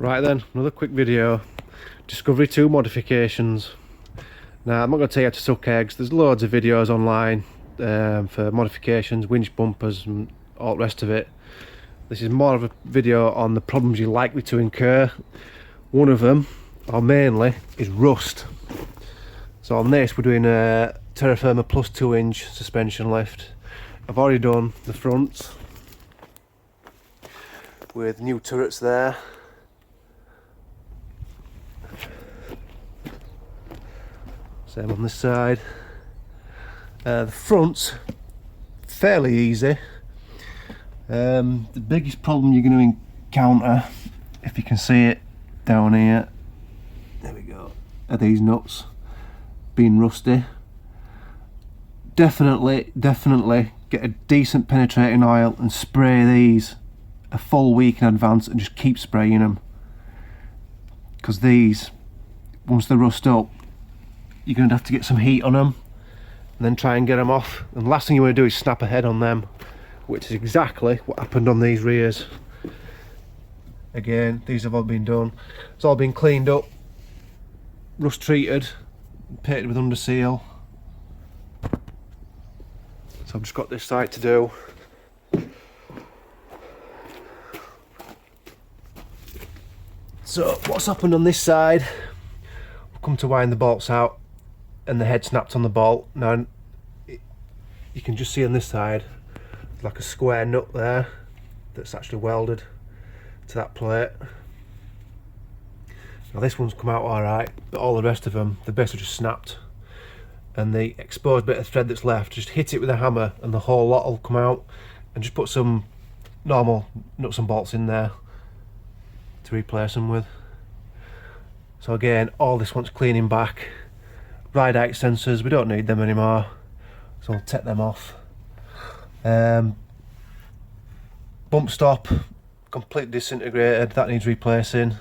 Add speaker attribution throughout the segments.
Speaker 1: Right then, another quick video. Discovery 2 modifications. Now, I'm not going to tell you how to suck eggs. There's loads of videos online for modifications, winch bumpers and all the rest of it. This is more of a video on the problems you're likely to incur. One of them, or mainly, is rust. So on this we're doing a Terra Firma plus 2-inch suspension lift. I've already done the fronts with new turrets there. Same on this side. The front's fairly easy. The biggest problem you're going to encounter, if you can see it down here, there we go, are these nuts being rusty. Definitely get a decent penetrating oil and spray these a full week in advance and just keep spraying them, because these, once they rust up, you're going to have to get some heat on them and then try and get them off, and the last thing you want to do is snap a head on them, which is exactly what happened on these rears. Again, these have all been done, it's all been cleaned up, rust treated, painted with under seal. So I've just got this side to do. So what's happened on this side, we've come to wind the bolts out and the head snapped on the bolt. Now you can just see on this side like a square nut there that's actually welded to that plate. Now this one's come out alright, but all the rest of them, the base just snapped, and the exposed bit of thread that's left, just hit it with a hammer and the whole lot will come out, and just put some normal nuts and bolts in there to replace them with. So again, all this wants cleaning back. Ride height sensors, we don't need them anymore, so I'll take them off. Bump stop, completely disintegrated, that needs replacing.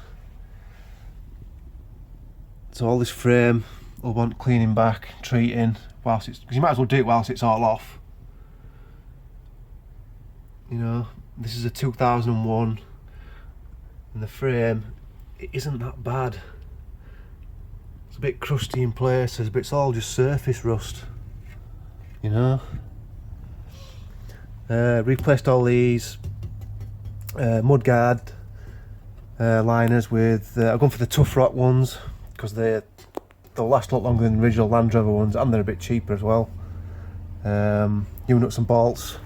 Speaker 1: So all this frame will want cleaning back, treating, whilst it's, because you might as well do it whilst it's all off. You know, this is a 2001, and the frame, it isn't that bad. It's a bit crusty in places, but it's all just surface rust, you know. Replaced all these mudguard liners with, I've gone for the Tough Rock ones, because they'll last a lot longer than the original Land Rover ones, and they're a bit cheaper as well. New nuts and bolts.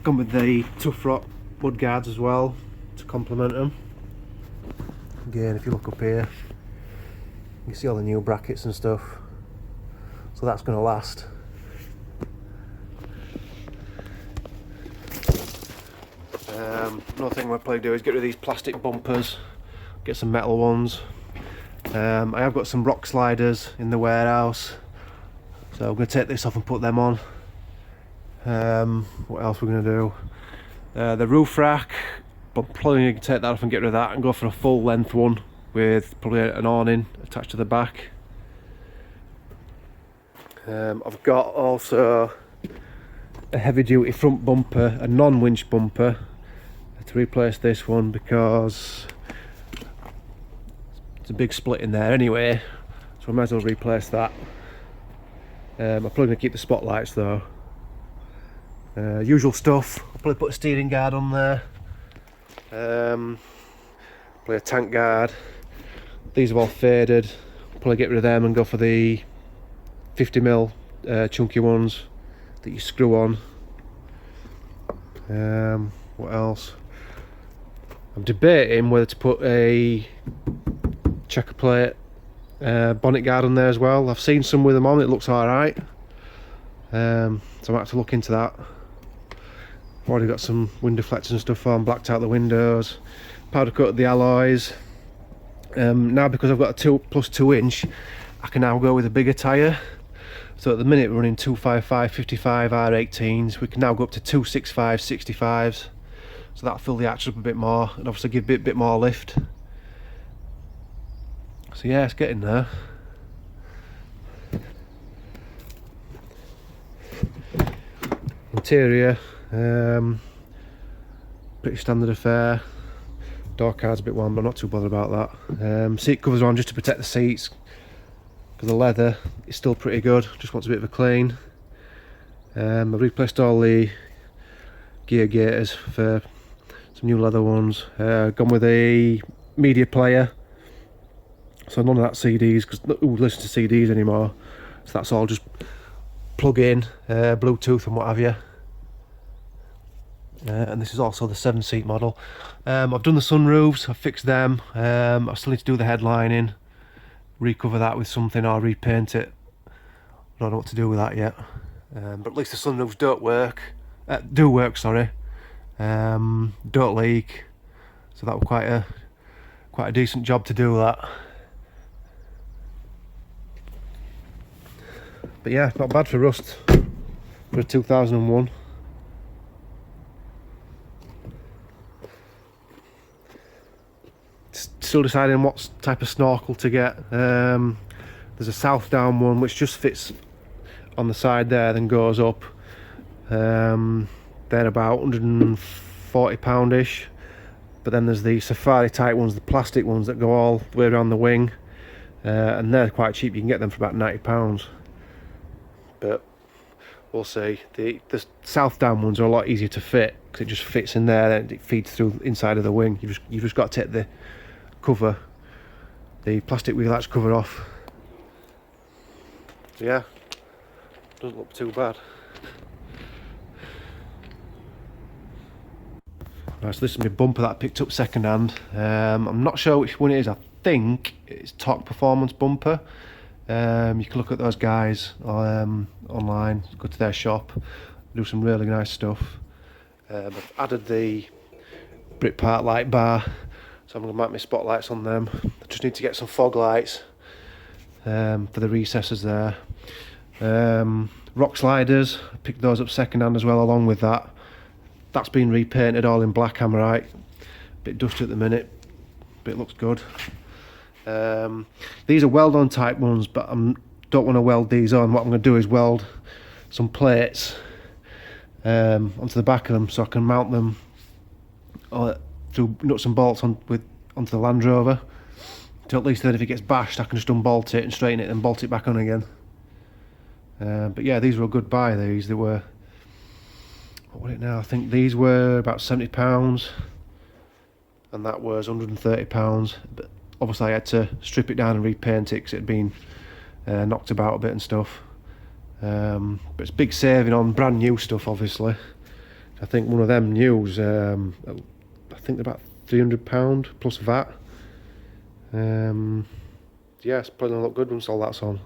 Speaker 1: Gone with the Tough Rock mudguards as well to complement them. Again, if you look up here, you see all the new brackets and stuff, so that's going to last. Another thing we'll probably do is get rid of these plastic bumpers, get some metal ones. I have got some rock sliders in the warehouse, so I'm going to take this off and put them on. What else we're going to do? The roof rack, I'm probably going to take that off and get rid of that and go for a full length one with probably an awning attached to the back. I've got also a heavy duty front bumper, a non-winch bumper, to replace this one because it's a big split in there anyway, so I might as well replace that. I'm probably going to keep the spotlights though. Usual stuff, I'll probably put a steering guard on there, probably a tank guard. These are all faded, I'll probably get rid of them and go for the 50mm chunky ones that you screw on. What else? I'm debating whether to put a checker plate bonnet guard on there as well. I've seen some with them on, it looks alright, so I might have to look into that. I've already got some window deflectors and stuff on, blacked out the windows, powder coated the alloys. Now because I've got a 2+2 inch, I can now go with a bigger tyre. So at the minute we're running 255 55 R18s, we can now go up to 265 65s, so that'll fill the axle up a bit more and obviously give a bit more lift. So yeah, it's getting there. Interior, pretty standard affair. Door card's a bit worn, but I'm not too bothered about that. Seat covers are on just to protect the seats, because the leather is still pretty good, just wants a bit of a clean. I've replaced all the gear gaiters for some new leather ones. Gone with a media player, so none of that CDs, because who listens to CDs anymore? So that's all just plug in, Bluetooth and what have you. And this is also the 7-seat model. I've done the sunroofs, I've fixed them. I still need to do the headlining, recover that with something or repaint it. I don't know what to do with that yet. But at least the sunroofs do work, sorry. Don't leak. So that was quite a decent job to do that. But yeah, not bad for rust for a 2001. Still deciding what type of snorkel to get. There's a south down one which just fits on the side there, then goes up. They're about £140-ish. But then there's the safari type ones, the plastic ones that go all the way around the wing, and they're quite cheap. You can get them for about £90. But we'll see. The south down ones are a lot easier to fit, because it just fits in there and it feeds through inside of the wing. You've just got to take the cover, the plastic wheel latch cover off. So yeah, doesn't look too bad. Right, so this is my bumper that I picked up second hand. I'm not sure which one it is. I think it's Torque Performance bumper. You can look at those guys online, go to their shop, do some really nice stuff. I've added the Britpart light bar, so I'm going to mount my spotlights on them. I just need to get some fog lights for the recesses there. Rock sliders, I picked those up second hand as well along with that. That's been repainted all in black Hammerite. Bit dusty at the minute, but it looks good. These are weld-on type ones, but I don't want to weld these on. What I'm going to do is weld some plates onto the back of them, so I can mount them through nuts and bolts onto the Land Rover. So at least then if it gets bashed, I can just unbolt it and straighten it and bolt it back on again. But yeah, these were a good buy. They were, what was it now? I think these were about £70, and that was £130. But obviously I had to strip it down and repaint it because it had been knocked about a bit and stuff. But it's big saving on brand new stuff, obviously. I think one of them news, I think they're about £300 plus VAT. Yeah, it's probably gonna look good once all that's on.